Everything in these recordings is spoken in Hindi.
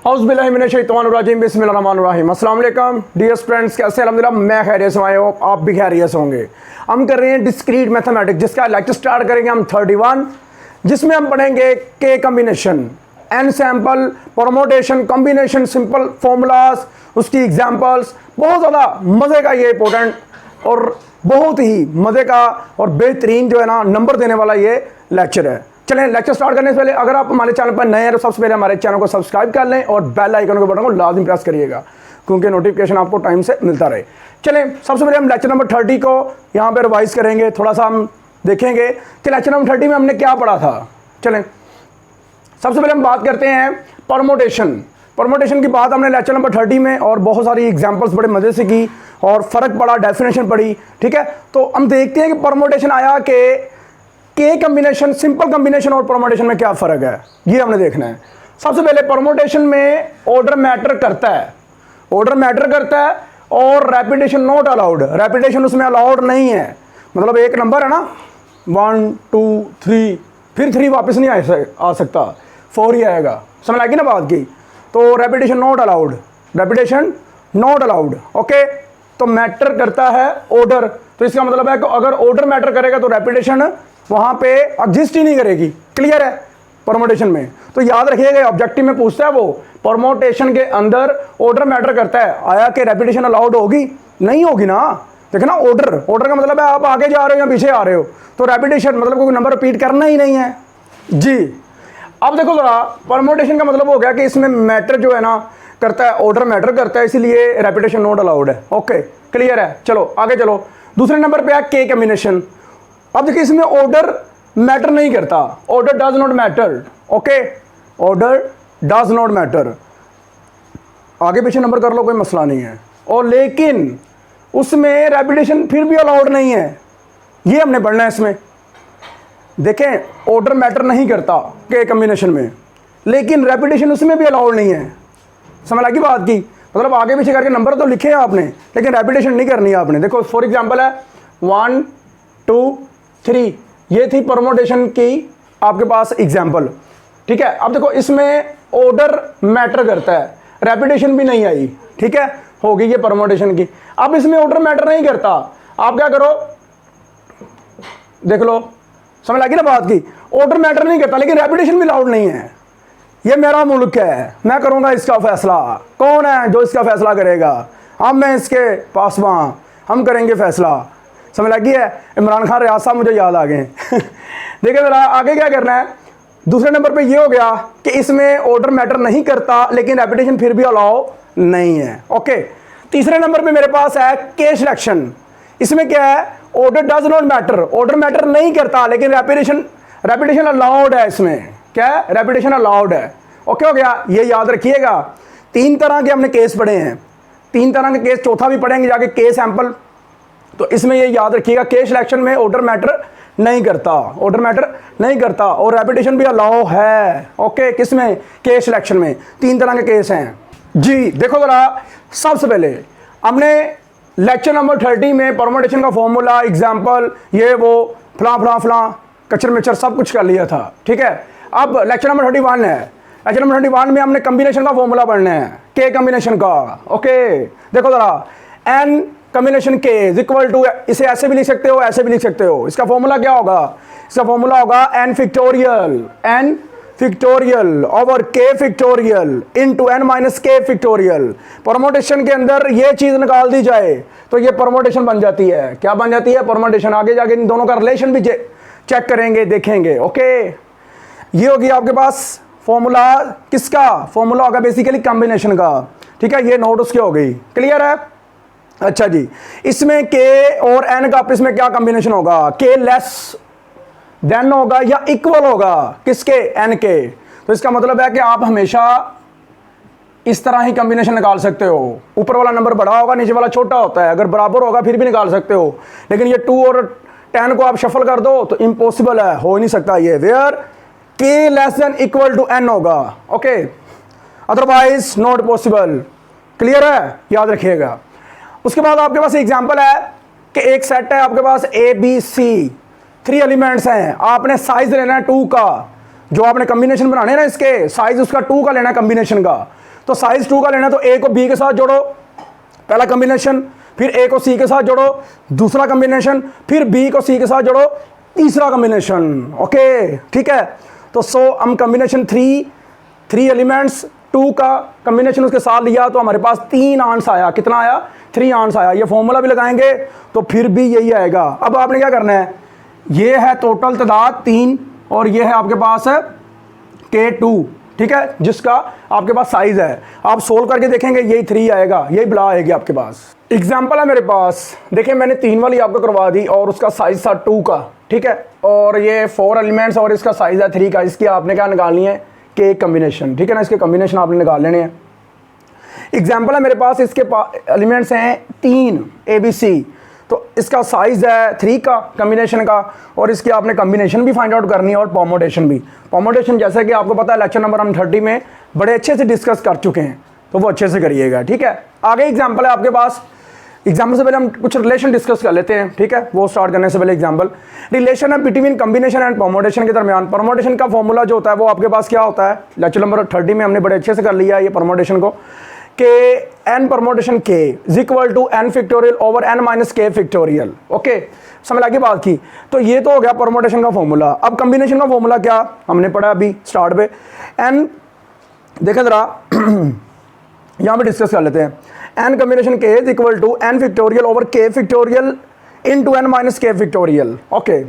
औज़ुबिल्लाहिमिनश्शैतानिर्रजीम बिस्मिल्लाहिर्रहमानिर्रहीम। अस्सलाम वालेकुम डियर फ्रेंड्स, कैसे अल्हम्दुलिल्लाह मैं खैरियत से हूँ, आप भी खैरियत से होंगे। हम कर रहे हैं डिस्क्रीट मैथमेटिक्स, जिसका लेक्चर स्टार्ट करेंगे हम 31, जिसमें हम पढ़ेंगे के combination, an sample, permutation, combination, simple formulas, उसकी एग्जांपल्स। बहुत ज़्यादा मज़े का ये इंपॉर्टेंट और बहुत ही मज़े का और बेहतरीन जो है ना नंबर देने वाला ये लेक्चर है। चलें लेक्चर स्टार्ट करने से पहले अगर आप हमारे चैनल पर नए हैं तो सबसे पहले हमारे चैनल को सब्सक्राइब कर लें और बेल आइकन के बटन को लाजमी प्रेस करिएगा, क्योंकि नोटिफिकेशन आपको टाइम से मिलता रहे। चलें सबसे पहले हम लेक्चर नंबर 30 को यहाँ पे रिवाइज करेंगे, थोड़ा सा हम देखेंगे कि लेक्चर नंबर 30 में हमने क्या पढ़ा था। चलें सबसे पहले हम बात करते हैं परमोटेशन। परमोटेशन की बात हमने लेक्चर नंबर 30 में और बहुत सारी एग्जांपल्स बड़े मज़े से की और फ़र्क पड़ा, डेफिनेशन पढ़ी, ठीक है। तो हम देखते हैं कि परमोटेशन आया के कम्बिनेशन, सिंपल कम्बिनेशन और परमोटेशन में क्या फ़र्क है, ये हमने देखना है। सबसे पहले परमोटेशन में ऑर्डर मैटर करता है, ऑर्डर मैटर करता है और रेपिटेशन नॉट अलाउड, रेपिटेशन उसमें अलाउड नहीं है। मतलब एक नंबर है ना 1 2 3, फिर 3 वापस नहीं आ सकता, 4 ही आएगा, समझ आएगी ना बात की। तो repetition not allowed, repetition not allowed, okay. तो मैटर करता है ऑर्डर, तो इसका मतलब है कि अगर ऑर्डर मैटर करेगा तो रेपिटेशन वहाँ पे एग्जिस्ट ही नहीं करेगी। क्लियर है परमोटेशन में। तो याद रखिएगा, ऑब्जेक्टिव में पूछता है वो परमोटेशन के अंदर ऑर्डर मैटर करता है, आया कि रेपिटेशन अलाउड होगी, नहीं होगी ना। देखना ऑर्डर, ऑर्डर का मतलब है आप आगे जा रहे हो या पीछे आ रहे हो, तो रेपिटेशन मतलब कोई नंबर रिपीट करना ही नहीं है जी। अब देखो जरा, परमोटेशन का मतलब हो गया कि इसमें मैटर जो है ना करता है, ऑर्डर मैटर करता है, इसीलिए रेपिटेशन नॉट अलाउड है। ओके क्लियर है। चलो आगे चलो, दूसरे नंबर पे है के कम्बिनेशन। अब देखिए इसमें ऑर्डर मैटर नहीं करता, order does not matter, okay, order does not matter, आगे पीछे नंबर कर लो कोई मसला नहीं है। और लेकिन उसमें रेपिटेशन फिर भी अलाउड नहीं है, ये हमने पढ़ना है इसमें। देखें ऑर्डर मैटर नहीं करता के कम्बिनेशन में, लेकिन रेपिटेशन उसमें भी अलाउड नहीं है, समझ लगी बात की। मतलब आगे पीछे करके नंबर तो लिखे हैं आपने, लेकिन रेपिटेशन नहीं करनी है आपने। देखो फॉर एग्जांपल है 1 2 3, ये थी परमोटेशन की आपके पास एग्जांपल, ठीक है। अब देखो इसमें ऑर्डर मैटर करता है, रेपिटेशन भी नहीं आई, ठीक है, होगी ये परमोटेशन की। अब इसमें ऑर्डर मैटर नहीं करता, आप क्या करो देख लो, समझ लगी ना बात की। ऑर्डर मैटर नहीं करता लेकिन रेपिटेशन भी अलाउड नहीं है। ये मेरा मुल्क है, मैं करूंगा इसका फैसला, कौन है जो इसका फैसला करेगा, हम मैं इसके पासवां, हम करेंगे फैसला, समझ लगी है। इमरान खान रियाज साहब मुझे याद आ गए देखिए जरा आगे क्या करना है। दूसरे नंबर पे ये हो गया कि इसमें ऑर्डर मैटर नहीं करता लेकिन रेपिटेशन फिर भी अलाउ नहीं है, ओके। तीसरे नंबर पे मेरे पास है के सिलेक्शन। इसमें क्या है, order does not matter, order matter नहीं करता लेकिन रेपिटेशन अलाउड है। इसमें क्या है, रेपिटेशन अलाउड है, ओके हो गया। ये याद रखिएगा, 3 तरह के हमने केस पढ़े हैं, 3 तरह के केस, चौथा भी पढ़ेंगे जाके के सैंपल। तो इसमें ये याद रखिएगा के सिलेक्शन में ऑर्डर मैटर नहीं करता, ऑर्डर मैटर नहीं करता और रेपिटेशन भी अलाउ है, ओके। किसमें, के सिलेक्शन में। 3 तरह के केस हैं जी। देखो जरा, सबसे पहले हमने लेक्चर नंबर 30 में परमोटेशन का फॉर्मूला, एग्जांपल, ये वो फलां कचर मिचर सब कुछ कर लिया था, ठीक है। अब लेक्चर नंबर 31 है, लेक्चर नंबर 31 में हमने कम्बिनेशन का फॉर्मूला पढ़ना है, के कम्बिनेशन का, ओके। देखो जरा, एन कम्बिनेशन के इज इक्वल टू, इसे ऐसे भी लिख सकते हो, ऐसे भी लिख सकते हो। इसका फॉर्मूला क्या होगा, इसका फॉर्मूला होगा एन फिक्टोरियल ओवर के फिक्टोरियल इनटू एन माइनस के फिक्टोरियल। परमोटेशन के अंदर ये चीज निकाल दी जाए तो ये परमोटेशन बन जाती है। क्या बन जाती है, परमोटेशन। आगे जाके इन दोनों का रिलेशन भी चेक करेंगे, देखेंगे, ओके। ये होगी आपके पास फॉर्मूला, किसका फॉर्मूला होगा, बेसिकली कॉम्बिनेशन का, ठीक है। ये नोट उसके हो गई, क्लियर है। अच्छा जी, इसमें के और एन का आपस में क्या कॉम्बिनेशन होगा, के लेस देन होगा या इक्वल होगा, किसके, एन के। तो इसका मतलब है कि आप हमेशा इस तरह ही कॉम्बिनेशन निकाल सकते हो, ऊपर वाला नंबर बड़ा होगा, नीचे वाला छोटा होता है, अगर बराबर होगा फिर भी निकाल सकते हो। लेकिन ये 2 और 10 को आप शफल कर दो तो इम्पॉसिबल है, हो ही नहीं सकता ये। Where k less than equal to n होगा, okay, otherwise not possible, clear है, याद रखिएगा। उसके बाद आपके पास एग्जांपल है कि एक सेट है आपके पास ए बी सी, 3 एलिमेंट्स हैं, आपने साइज लेना है 2 का, जो आपने कॉम्बिनेशन बनाने ना इसके, साइज उसका 2 का लेना है कॉम्बिनेशन का। तो साइज 2 का लेना है तो ए को बी के साथ जोड़ो, पहला कॉम्बिनेशन, फिर ए को सी के साथ जोड़ो, दूसरा कॉम्बिनेशन, फिर बी को सी के साथ जोड़ो, तीसरा कॉम्बिनेशन। ओके ठीक है, तो सो हम कॉम्बिनेशन थ्री एलिमेंट्स 2 का कॉम्बिनेशन उसके साथ लिया तो हमारे पास 3 आंसर आया। कितना आया? 3 आंसर आया। ये फॉर्मूला भी लगाएंगे तो फिर भी यही आएगा। अब आपने क्या करना है, ये है टोटल तादाद 3 और ये है आपके पास है K2, ठीक है, जिसका आपके पास साइज है। आप सोल्व करके देखेंगे यही 3 आएगा, यही बला आएगी आपके पास। एग्जाम्पल है मेरे पास, देखिए मैंने 3 वाली आपको करवा दी और उसका साइज था 2 का, ठीक है, और ये 4 एलिमेंट्स और इसका साइज है 3 का। इसकी आपने क्या निकालनी है? के कॉम्बिनेशन, ठीक है ना, इसके कॉम्बिनेशन आपने निकाल लेने हैं। एग्जाम्पल है मेरे पास, इसके एलिमेंट्स हैं 3 ABC, तो इसका साइज है 3 का कॉम्बिनेशन का, और इसकी आपने कॉम्बिनेशन भी फाइंड आउट करनी है और परमुटेशन भी। परमुटेशन जैसे कि आपको पता है लेक्चर नंबर हम 30 में बड़े अच्छे से डिस्कस कर चुके हैं, तो वो अच्छे से करिएगा, ठीक है। आगे एग्जाम्पल है आपके पास। एग्जाम्पल से पहले हम कुछ रिलेशन डिस्कस कर लेते हैं, ठीक है, वो स्टार्ट करने से पहले एग्जाम्पल रिलेशन है बिटवीन कॉम्बिनेशन एंड परमुटेशन के दरमियान। परमुटेशन का फॉर्मूला जो होता है वो आपके पास क्या होता है, लेक्चर नंबर 30 में हमने बड़े अच्छे से कर लिया है ये परमुटेशन को, कि n permutation k is equal to n factorial over n minus k factorial. Okay, समझ लगी बात की। तो ये तो हो गया परमुटेशन का फॉर्मूला। अब कॉम्बिनेशन का फॉर्मूला क्या हमने पढ़ा अभी स्टार्ट पे, n देखें जरा यहाँ पे डिस्कस कर लेते हैं। n combination k is equal to n factorial over k factorial into n minus k factorial. Okay,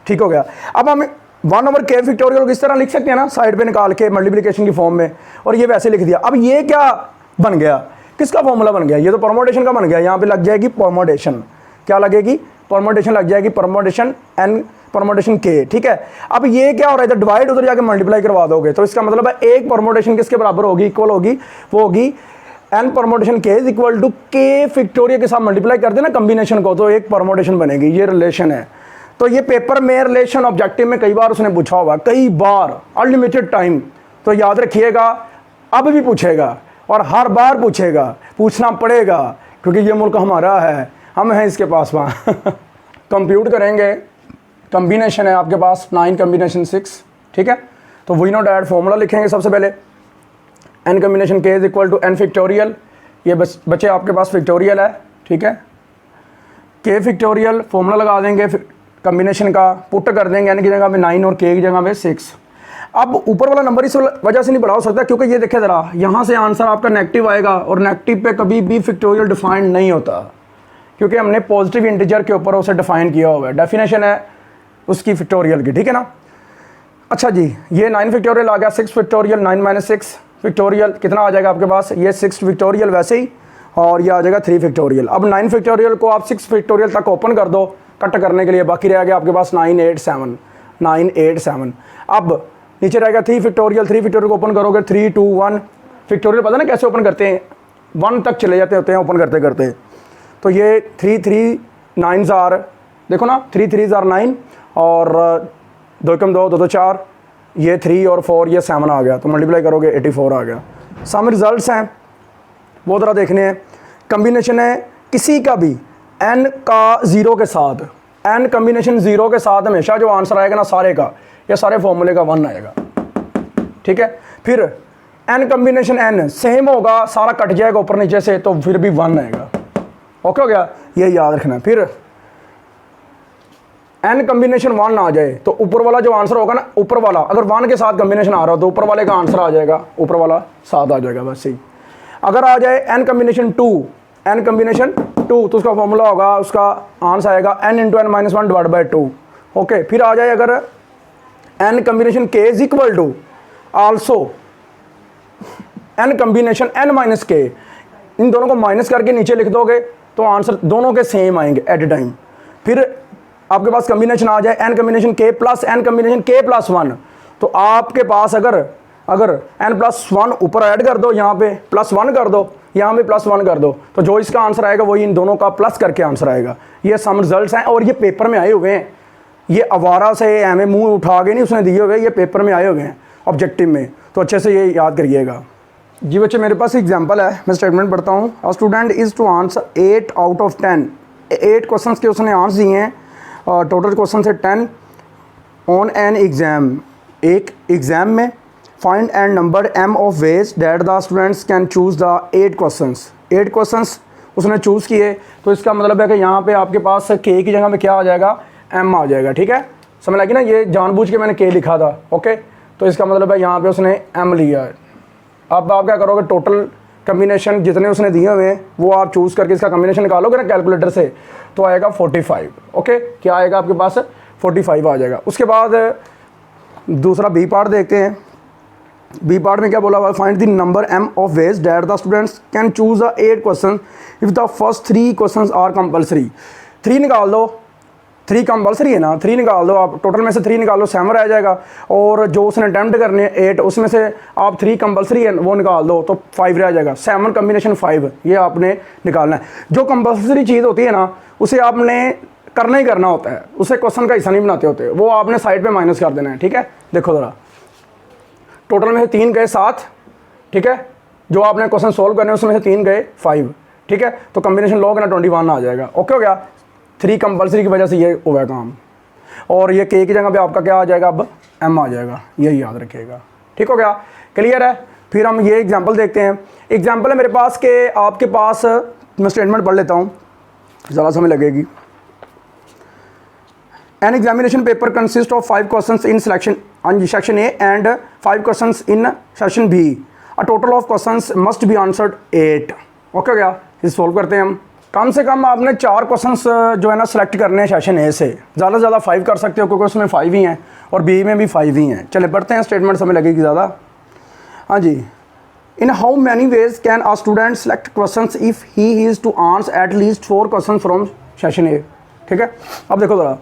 ठीक हो गया। अब हम 1 ओवर k फैक्टोरियल को इस तरह लिख सकते हैं ना, साइड पे निकाल के मल्टीप्लिकेशन की फॉर्म में, और ये वैसे लिख दिया। अब ये क्या बन गया, किसका फॉर्मूला बन गया? ये तो परमुटेशन का बन गया। यहाँ पे लग जाएगी परमुटेशन, क्या लगेगी? परमुटेशन लग जाएगी, परमुटेशन n परमुटेशन k, ठीक है। अब ये क्या हो रहा है, डिवाइड उधर जाके मल्टीप्लाई करवा दोगे तो इसका मतलब है एक परमुटेशन किसके बराबर होगी, इक्वल होगी, वो होगी n permutation k is equal to k factorial के साथ मल्टीप्लाई कर देना कॉम्बिनेशन को, तो एक परमुटेशन बनेगी। ये रिलेशन है। तो ये पेपर में रिलेशन ऑब्जेक्टिव में कई बार उसने पूछा होगा, कई बार, अनलिमिटेड टाइम। तो याद रखिएगा, अब भी पूछेगा और हर बार पूछेगा, पूछना पड़ेगा, क्योंकि ये मुल्क हमारा है, हम हैं इसके पास वहाँ। कंप्यूट करेंगे, कॉम्बिनेशन है आपके पास 9 कॉम्बिनेशन 6, ठीक है। तो वी नॉट ऐड फॉर्मूला लिखेंगे सबसे पहले, n combination k is equal to n factorial, ये बचे आपके पास फैक्टोरियल है, ठीक है, k फैक्टोरियल फॉर्मूला लगा देंगे कॉम्बिनेशन का, पुट कर देंगे n की जगह पे 9 और k की जगह पे 6। अब ऊपर वाला नंबर इस वजह से नहीं बढ़ा हो सकता क्योंकि ये देखे ज़रा, यहाँ से आंसर आपका नेगेटिव आएगा और नेगेटिव पे कभी भी फैक्टोरियल डिफाइंड नहीं होता, क्योंकि हमने पॉजिटिव इंटीजर के ऊपर उसे डिफाइन किया हुआ है, डेफिनेशन है उसकी फैक्टोरियल की, ठीक है ना। अच्छा जी, ये 9 फैक्टोरियल आ गया, 6 फैक्टोरियल, 9 माइनस 6 फैक्टोरियल कितना आ जाएगा आपके पास, ये 6 फैक्टोरियल वैसे ही, और ये आ जाएगा 3 फैक्टोरियल। अब 9 फैक्टोरियल को आप 6 फैक्टोरियल तक ओपन कर दो कट करने के लिए, बाकी रह गया आपके पास 987। अब नीचे रहेगा 3 फैक्टोरियल को ओपन करोगे 3 2 1 फैक्टोरियल, पता ना कैसे ओपन करते हैं, 1 तक चले जाते होते हैं ओपन करते करते। तो ये 3 9s आर, देखो ना 3 3s आर 9 और 2 कम 2 2 2 4, ये 3 और 4 ये 7 आ गया, तो मल्टीप्लाई करोगे 84 आ गया। सम रिजल्ट्स हैं वो ज़रा देखने हैं। कॉम्बिनेशन है किसी का भी n का 0 के साथ, n कॉम्बिनेशन 0 के साथ हमेशा जो आंसर आएगा ना सारे का, ये सारे फॉर्मूले का 1 आएगा, ठीक है। फिर n कॉम्बिनेशन n सेम होगा, सारा कट जाएगा ऊपर नीचे से, तो फिर भी 1 आएगा। ओके हो गया, ये याद रखना। फिर n कॉम्बिनेशन 1 आ जाए तो ऊपर वाला जो आंसर होगा ना, ऊपर वाला अगर 1 के साथ कॉम्बिनेशन आ रहा हो तो ऊपर वाले का आंसर आ जाएगा, ऊपर वाला 7 आ जाएगा बस ही। अगर आ जाए n कॉम्बिनेशन 2 तो उसका फॉर्मूला होगा, उसका आंसर आएगा n into n minus 1 divide by 2। Okay, फिर आ जाए अगर n combination k is equal to also n combination n minus k, इन दोनों को माइनस करके नीचे लिख दोगे तो आंसर दोनों के सेम आएंगे एट ए टाइम। फिर आपके पास कॉम्बिनेशन आ जाए n combination k plus n combination k plus 1, तो आपके पास अगर n प्लस 1 ऊपर ऐड कर दो, यहाँ पे प्लस 1 कर दो, यहाँ पे प्लस 1 कर दो, तो जो इसका आंसर आएगा वही इन दोनों का प्लस करके आंसर आएगा। ये सम रिजल्ट्स हैं और ये पेपर में आए हुए हैं, ये आवारा से हमें मुंह उठा के नहीं उसने दिए हुए, ये पेपर में आए हुए हैं ऑब्जेक्टिव में, तो अच्छे से ये याद करिएगा जी। बच्चे मेरे पास एग्जांपल है, मैं स्टेटमेंट पढ़ता हूँ। A student is to answer 8 out of 10, 8 questions के उसने आंसर दिए हैं, टोटल क्वेश्चन है 10 ऑन एन एग्ज़ाम, एक एग्ज़ाम में find and number m of ways that the students can choose the 8 questions. 8 questions उसने चूज़ किए, तो इसका मतलब है कि यहाँ पे आपके पास k की जगह में क्या आ जाएगा, m आ जाएगा। ठीक है, समझ लगी ना, ये जानबूझ के मैंने k लिखा था। ओके, तो इसका मतलब है यहाँ पे उसने m लिया है। अब आप क्या करोगे, टोटल कम्बिनेशन जितने उसने दिए हुए हैं वो आप चूज़ करके इसका कम्बिनेशन निकालोगे ना कैलकुलेटर से, तो आएगा 45। ओके, क्या आएगा आपके पास, 45 आ जाएगा। उसके बाद दूसरा बी पार्ट देखते हैं। बी पार्ट में क्या बोला हुआ, find the number m of ways that the students can choose the 8 question if the first 3 question are compulsory. 3 निकाल दो, 3 कंपलसरी है ना, 3 निकाल दो आप, टोटल में से 3 निकाल लो, 7 रह जाएगा। और जो उसने अटैम्प्ट करने हैं 8, उसमें से आप 3 कंपलसरी है वो निकाल दो तो 5 रह जाएगा। 7 कम्बिनेशन 5 ये आपने निकालना है। जो कंपलसरी चीज़ होती है ना उसे आपने करना ही करना होता है, उसे क्वेश्चन का हिस्सा नहीं बनाते होते, वो आपने साइड पे माइनस कर देना है। ठीक है, देखो ज़रा, टोटल में से 3 गए 7। ठीक है, जो आपने क्वेश्चन सोल्व करने उसमें से 3 गए 5। ठीक है, तो कम्बिनेशन लोग ना 21 आ जाएगा। ओके हो गया, 3 कंपलसरी की वजह से ये हुआ काम। और ये k की जगह पे आपका क्या आ जाएगा, अब m आ जाएगा, यही याद रखिएगा। ठीक हो गया, क्लियर है। फिर हम ये एग्जांपल देखते हैं। एग्जांपल है मेरे पास के आपके पास, मैं स्टेटमेंट पढ़ लेता हूँ, ज़्यादा समय लगेगी। An examination paper consists of 5 questions in section A and 5 questions in section B. A total of questions must be answered 8. Okay हो गया, इसे सोल्व करते हैं हम। कम से कम आपने 4 क्वेश्चंस जो है ना सेलेक्ट करने हैं सेशन ए से, ज़्यादा से ज़्यादा 5 कर सकते हो क्योंकि उसमें 5 ही हैं और बी में भी 5 ही हैं। चले पढ़ते हैं, स्टेटमेंट समय लगेगी ज़्यादा। हाँ जी, in how many ways can a student select questions if he is to answer at least 4 question from section A. ठीक है, अब देखो ज़रा,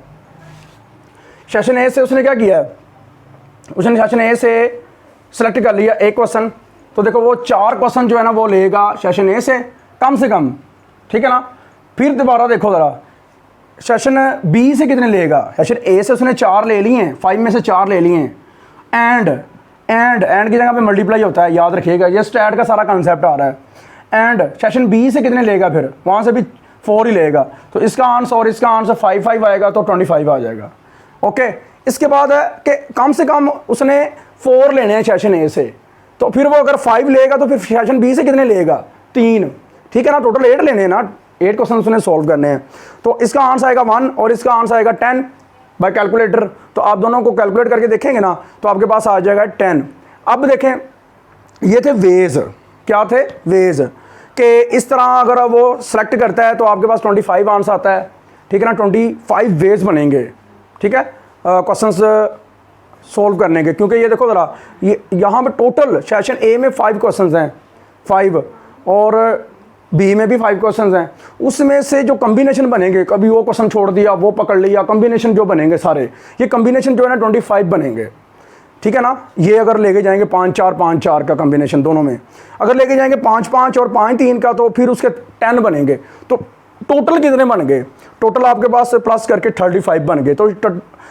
सेशन ए से उसने क्या किया है, उसने सेशन ए से सेलेक्ट कर लिया 1 क्वेश्चन, तो देखो वो 4 क्वेश्चन जो है ना वो लेगा सेशन ए से कम से कम। ठीक है ना, फिर दोबारा देखो ज़रा, सेशन बी से कितने लेगा, सेशन ए से उसने 4 ले लिए हैं, 5 में से 4 ले लिए हैं। एंड की जगह पे मल्टीप्लाई होता है, याद रखिएगा, ये स्टैट का सारा कंसेप्ट आ रहा है। एंड सेशन बी से कितने लेगा, फिर वहाँ से भी 4 ही लेगा, तो इसका आंसर और इसका आंसर 5 आएगा, तो 25 आ जाएगा। ओके, इसके बाद है कि कम से कम उसने 4 लेने हैं सेशन ए से, तो फिर वो अगर 5 लेगा तो फिर सेशन बी से कितने लेगा, 3। ठीक है ना, टोटल 8 लेने हैं ना, 8 क्वेश्चन उसने सोल्व करने हैं, तो इसका आंसर आएगा 1 और इसका आंसर आएगा 10 बाय कैलकुलेटर। तो आप दोनों को कैलकुलेट करके देखेंगे ना तो आपके पास आ जाएगा 10। अब देखें, ये थे वेज, क्या थे, वेज कि इस तरह अगर वो सेलेक्ट करता है तो आपके पास 25 आंसर आता है। ठीक है ना, 25 वेज बनेंगे। ठीक है, क्वेश्चंस सोल्व करने के, क्योंकि ये देखो ज़रा, ये यहाँ पे टोटल सेशन ए में 5 क्वेश्चंस हैं 5, और बी में भी 5 क्वेश्चंस हैं। उसमें से जो कम्बिनेशन बनेंगे, कभी वो क्वेश्चन छोड़ दिया वो पकड़ लिया, कम्बिनेशन जो बनेंगे सारे, ये कम्बिनेशन जो है ना 25 बनेंगे। ठीक है ना, ये अगर लेके जाएंगे 5-4 का कम्बिनेशन दोनों में, अगर लेके जाएंगे 5-5 और 5-3 का, तो फिर उसके 10 बनेंगे। तो टोटल कितने बन गए, टोटल आपके पास प्लस करके 35 बन गए। तो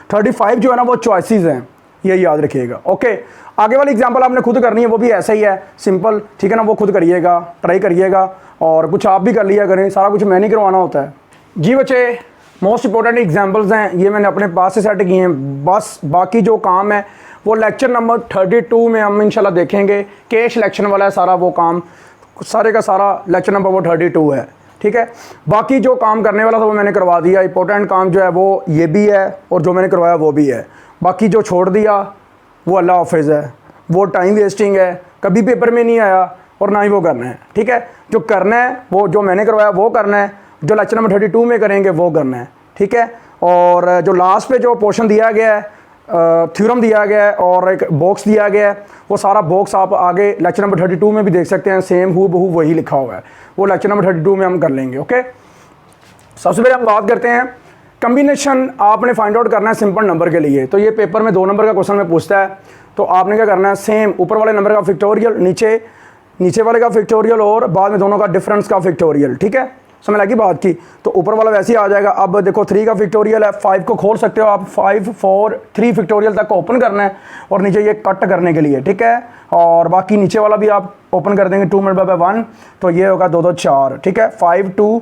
35 जो है ना वो चॉइसेस हैं, ये याद रखिएगा। ओके, आगे वाली एग्जांपल आपने खुद करनी है, वो भी ऐसा ही है, सिंपल। ठीक है ना, वो खुद करिएगा, ट्राई करिएगा, और कुछ आप भी कर लिया करें, सारा कुछ मैं नहीं करवाना होता है जी। बच्चे, मोस्ट इंपॉर्टेंट एग्जांपल्स हैं, ये मैंने अपने पास से सेट किए हैं, बस बाकी जो काम है वो लेक्चर नंबर 32 में हम इंशाल्लाह देखेंगे। केस सिलेक्शन वाला है सारा वो काम, सारे का सारा लेक्चर नंबर वो 32 है। ठीक है, बाकी जो काम करने वाला था वो मैंने करवा दिया। इंपॉर्टेंट काम जो है वो ये भी है और जो मैंने करवाया वो भी है। बाकी जो छोड़ दिया वो अल्लाह हाफिज़ है, वो टाइम वेस्टिंग है, कभी पेपर में नहीं आया और ना ही वो करना है। ठीक है, जो करना है वो जो मैंने करवाया वो करना है, जो लेक्चर नंबर 32 में करेंगे वो करना है। ठीक है, और जो लास्ट पे जो पोर्शन दिया गया है, थ्योरम दिया गया है और एक बॉक्स दिया गया है, वो सारा बॉक्स आप आगे लेक्चर नंबर 32 में भी देख सकते हैं, सेम हू बहू वही लिखा हुआ है, वो लेक्चर नंबर 32 में हम कर लेंगे। ओके, सबसे पहले हम बात करते हैं कम्बिनेशन। आपने फाइंड आउट करना है सिंपल नंबर के लिए, तो ये पेपर में 2 नंबर का क्वेश्चन में पूछता है, तो आपने क्या करना है, सेम ऊपर वाले नंबर का फैक्टोरियल, नीचे वाले का फैक्टोरियल और बाद में दोनों का डिफरेंस का फैक्टोरियल। ठीक है, समझ लगी बात की, तो ऊपर वाला वैसे ही आ जाएगा। अब देखो 3 का फैक्टोरियल है, 5 को खोल सकते हो आप, 5 4 3 फैक्टोरियल तक ओपन करना है और नीचे ये कट करने के लिए। ठीक है, और बाकी नीचे वाला भी आप ओपन कर देंगे 2 × 1, तो ये होगा 2 2 4। ठीक है, 5 2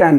10.